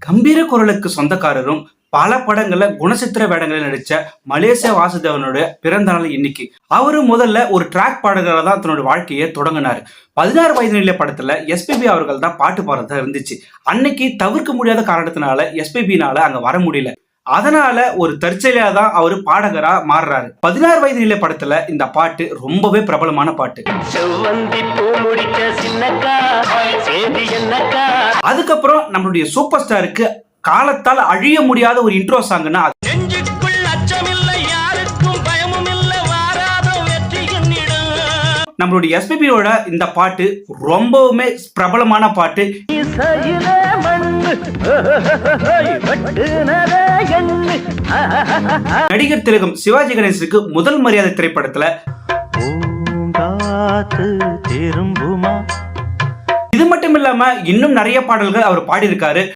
கம்பீர குரலுக்கு சொந்தக்காரரும் பல படங்கள்ல குணசித்திர வேடங்களில் நடிச்ச மலேசியா வாசுதேவனுடைய பிறந்த நாள் இன்னைக்கு. அவரு முதல்ல ஒரு ட்ராக் பாடகராக தான் தன்னுடைய வாழ்க்கையை தொடங்கினாரு. 16 வயது நிலை படத்துல எஸ்பிபி அவர்கள் தான் பாட்டு பாடுறதா இருந்துச்சு. அன்னைக்கு தவிர்க்க முடியாத காரணத்தினால எஸ்பிபினால அங்க வர முடியல. அதனால ஒரு தற்செயலா தான் அவரு பாடகரா மாறுறாரு. 16 வயது நிலை படத்துல இந்த பாட்டு ரொம்பவே பிரபலமான பாட்டு. அதுக்கப்புறம் நம்மளுடைய சூப்பர் ஸ்டாருக்கு காலத்தால் அழிய முடியாத ஒரு இன்ட்ரோ சாங்னா நம்மளுடைய எஸ்பிபியோட இந்த பாட்டு ரொம்பவுமே பிரபலமான பாட்டு. நடிகர் திலகம் சிவாஜி கணேசனுக்கு முதல் மரியாதை திரைப்படத்துல இது மட்டும் இல்லாம இன்னும் நிறைய பாடல்கள் அவர் பாடியிருக்காரு.